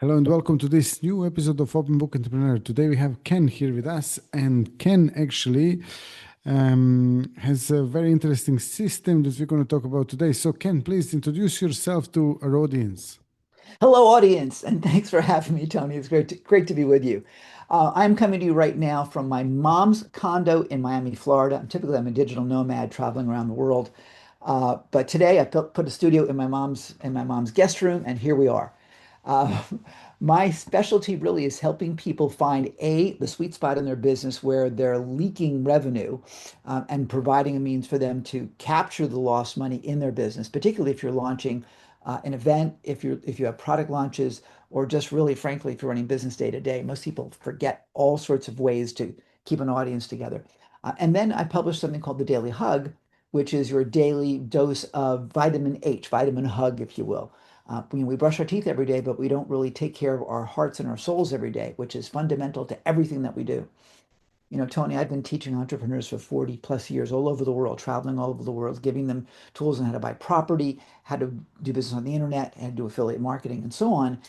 Hello and welcome to this new episode of Open Book Entrepreneur. Today we have Ken here with us, and Ken actually has a very interesting system that we're going to talk about today. So, Ken, please introduce yourself to our audience. Hello, audience, and thanks for having me, Tony. It's great to be with you. I'm coming to you right now from my mom's condo in Miami, Florida. I'm a digital nomad traveling around the world. But today I put a studio in my mom's guest room, and here we are. Uh, my specialty really is helping people find the sweet spot in their business where they're leaking revenue, and providing a means for them to capture the lost money in their business, particularly if you're launching an event, if you have product launches, or just really, frankly, if you're running business day to day. Most people forget all sorts of ways to keep an audience together. And then I published something called the Daily Hug, which is your daily dose of vitamin H, vitamin hug, if you will. We brush our teeth every day, but we don't really take care of our hearts and our souls every day, which is fundamental to everything that we do. Tony, I've been teaching entrepreneurs for 40 plus years all over the world, traveling all over the world, giving them tools on how to buy property, how to do business on the internet, how to do affiliate marketing, and so on.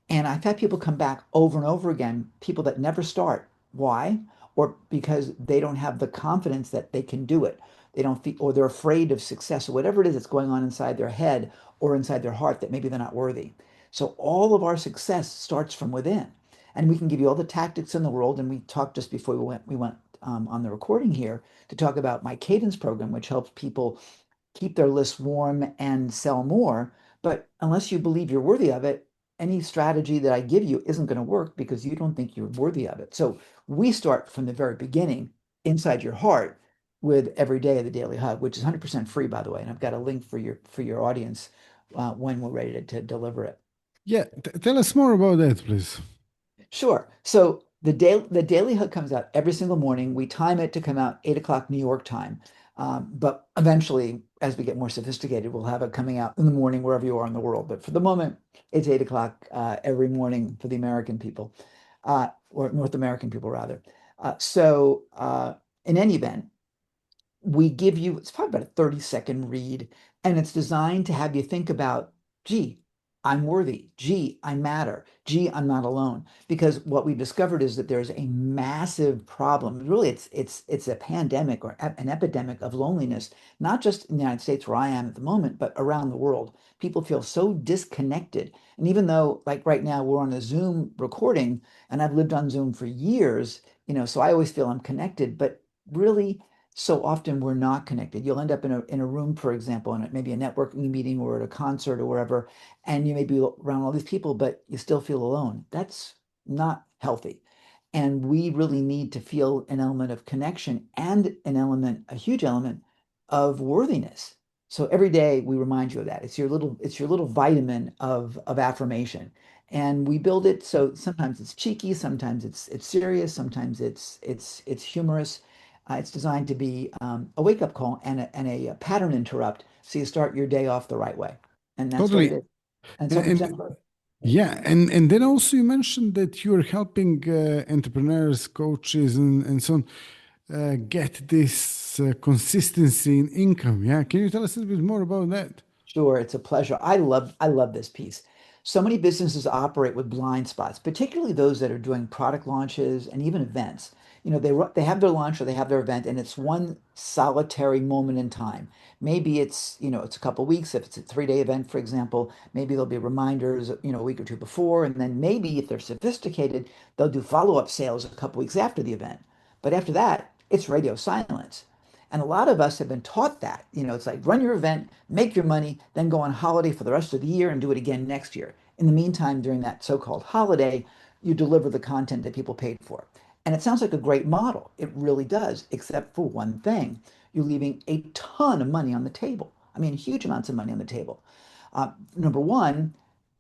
And I've had people come back over and over again, people that never start. Why? Or because they don't have the confidence that they can do it. They don't feel, or they're afraid of success, or whatever it is that's going on inside their head or inside their heart that maybe they're not worthy. So all of our success starts from within. And we can give you all the tactics in the world. And we talked just before we went on the recording here to talk about my Cadence program, which helps people keep their lists warm and sell more. But unless you believe you're worthy of it, any strategy that I give you isn't going to work because you don't think you're worthy of it. So we start from the very beginning inside your heart with every day of the Daily Hug, which is 100% free, by the way. And I've got a link for your audience when we're ready to deliver it. Yeah, tell us more about that, please. Sure. So the Daily Hook comes out every single morning. We time it to come out 8 o'clock New York time. But eventually, as we get more sophisticated, we'll have it coming out in the morning wherever you are in the world. But for the moment, it's 8 o'clock every morning for the American people, or North American people rather. In any event, we give you, it's probably about a 30-second read, and it's designed to have you think about, gee, I'm worthy. Gee, I matter. Gee, I'm not alone. Because what we discovered is that there's a massive problem. Really, it's a pandemic or an epidemic of loneliness, not just in the United States where I am at the moment, but around the world. People feel so disconnected. And even though, like right now, we're on a Zoom recording, and I've lived on Zoom for years, so I always feel I'm connected, but really so often we're not connected. You'll end up in a room, for example, in maybe a networking meeting or at a concert or wherever, and you may be around all these people, but you still feel alone. That's not healthy. And we really need to feel an element of connection and a huge element of worthiness. So every day we remind you of that. It's your little vitamin of affirmation. And we build it so sometimes it's cheeky, sometimes it's serious, sometimes it's humorous. It's designed to be a wake-up call and a pattern interrupt so you start your day off the right way. And that's what it Totally. is. And it's And, 100% and free. yeah, and then also you mentioned that you're helping entrepreneurs, coaches, and so on get this consistency in income. Yeah, can you tell us a little bit more about that? Sure, it's a pleasure. I love this piece. So many businesses operate with blind spots, particularly those that are doing product launches and even events. They have their launch or they have their event, and it's one solitary moment in time. Maybe it's a couple weeks. If it's a 3-day event, for example, maybe there'll be reminders, a week or two before, and then maybe if they're sophisticated, they'll do follow-up sales a couple weeks after the event. But after that, it's radio silence. And a lot of us have been taught that. It's like run your event, make your money, then go on holiday for the rest of the year and do it again next year. In the meantime, during that so-called holiday, you deliver the content that people paid for. And it sounds like a great model. It really does, except for one thing. You're leaving a ton of money on the table. I mean, huge amounts of money on the table. Number one,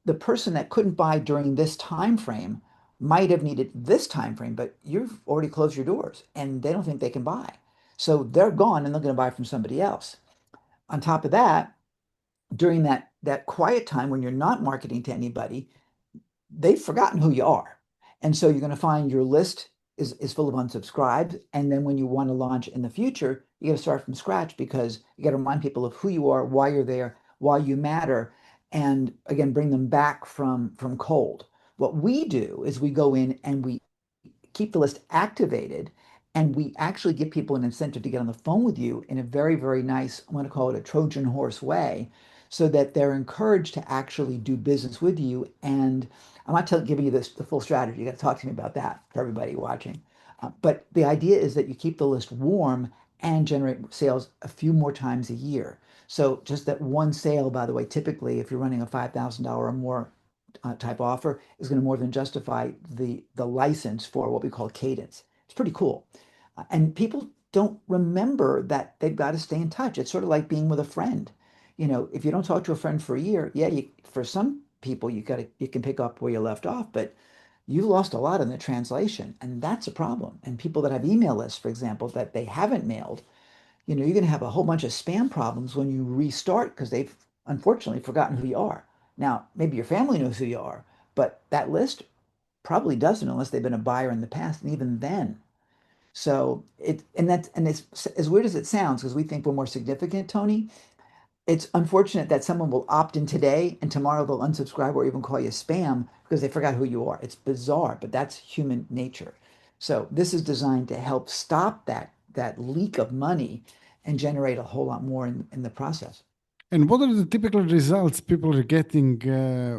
the person that couldn't buy during this time frame might have needed this time frame, but you've already closed your doors and they don't think they can buy. So they're gone and they're going to buy from somebody else. On top of that, during that quiet time when you're not marketing to anybody, they've forgotten who you are. And so you're going to find your list is full of unsubscribed. And then when you want to launch in the future, you got to start from scratch because you got to remind people of who you are, why you're there, why you matter, and again, bring them back from cold. What we do is we go in and we keep the list activated, and we actually give people an incentive to get on the phone with you in a very, very nice, I'm going to call it a Trojan horse way, so that they're encouraged to actually do business with you. And I'm not giving you the full strategy. You got to talk to me about that for everybody watching. But the idea is that you keep the list warm and generate sales a few more times a year. So just that one sale, by the way, typically if you're running a $5,000 or more type offer is going to more than justify the license for what we call Cadence. It's pretty cool. And people don't remember that they've got to stay in touch. It's sort of like being with a friend. You know, if you don't talk to a friend for a year, yeah, for some people you can pick up where you left off, but you lost a lot in the translation, and that's a problem. And people that have email lists, for example, that they haven't mailed, you're going to have a whole bunch of spam problems when you restart because they've unfortunately forgotten who you are. Now, maybe your family knows who you are, but that list probably doesn't unless they've been a buyer in the past, and even then. So it's as weird as it sounds because we think we're more significant, Tony. It's unfortunate that someone will opt in today and tomorrow they'll unsubscribe or even call you spam because they forgot who you are. It's bizarre, but that's human nature. So this is designed to help stop that leak of money and generate a whole lot more in the process. And what are the typical results people are getting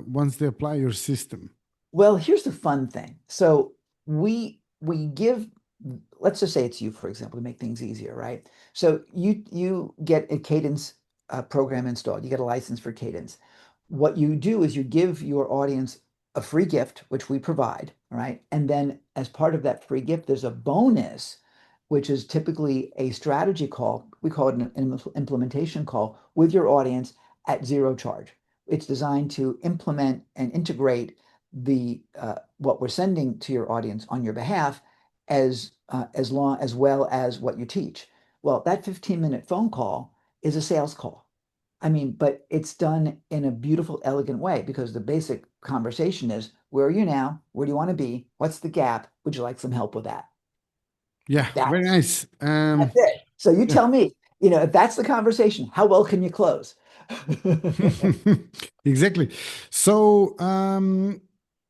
once they apply your system? Well, here's the fun thing. So we give, let's just say it's you, for example, to make things easier, right? So you get a Cadence program installed. You get a license for Cadence. What you do is you give your audience a free gift, which we provide, all right? And then as part of that free gift, there's a bonus, which is typically a strategy call. We call it an implementation call with your audience at zero charge. It's designed to implement and integrate the what we're sending to your audience on your behalf as well as what you teach. Well, that 15-minute phone call is a sales call. I mean, but it's done in a beautiful, elegant way because the basic conversation is, where are you now? Where do you want to be? What's the gap? Would you like some help with that? Yeah, very That's nice. that's it. So you Yeah. tell me, if that's the conversation, how well can you close? Exactly. So,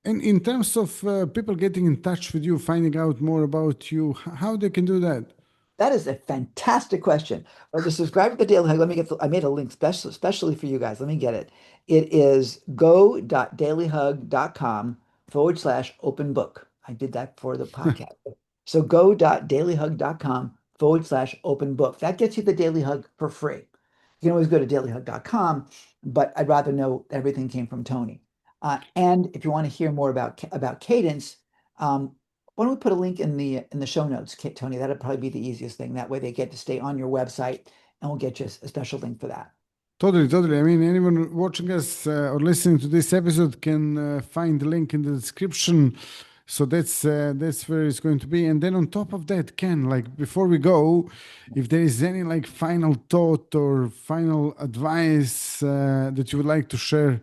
in terms of people getting in touch with you, finding out more about you, how they can do that? That is a fantastic question. To subscribe to the Daily Hug, I made a link especially for you guys. Let me get it. It is go.dailyhug.com/open book. I did that for the podcast. So go.dailyhug.com/open book. That gets you the Daily Hug for free. You can always go to dailyhug.com, but I'd rather know everything came from Tony. And if you want to hear more about Cadence, um, why don't we put a link in the show notes, Tony? That'd probably be the easiest thing. That way they get to stay on your website, and we'll get you a special link for that. Totally, totally. I mean, anyone watching us or listening to this episode can find the link in the description. So that's where it's going to be. And then on top of that, Ken, like before we go, if there is any like final thought or final advice that you would like to share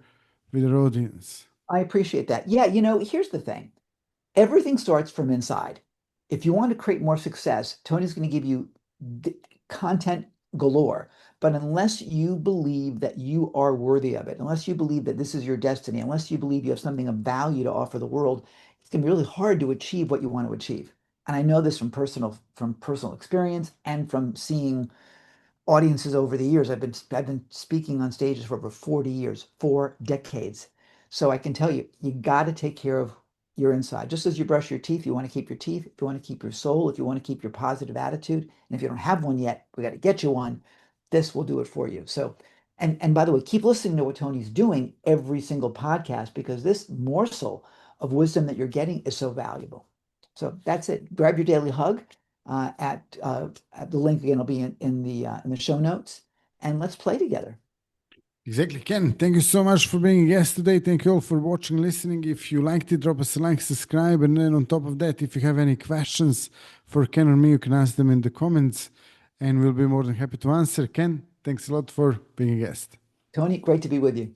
with our audience. I appreciate that. Yeah, here's the thing. Everything starts from inside. If you want to create more success, Tony's going to give you d- content galore. But unless you believe that you are worthy of it, unless you believe that this is your destiny, unless you believe you have something of value to offer the world, it's going to be really hard to achieve what you want to achieve. And I know this from personal experience and from seeing audiences over the years. I've been speaking on stages for over 40 years, 4 decades. So I can tell you, you got to take care of your inside. Just as you brush your teeth, you want to keep your teeth, if you want to keep your soul, if you want to keep your positive attitude, and if you don't have one yet, we got to get you one. This will do it for you. So, and by the way, keep listening to what Tony's doing every single podcast because this morsel of wisdom that you're getting is so valuable. So that's it. Grab your daily hug at the link again will be in the show notes, and let's play together. Exactly, Ken. Thank you so much for being a guest today. Thank you all for watching, listening. If you liked it, drop us a like, subscribe, and then on top of that, if you have any questions for Ken or me, you can ask them in the comments, and we'll be more than happy to answer. Ken, thanks a lot for being a guest. Tony, great to be with you.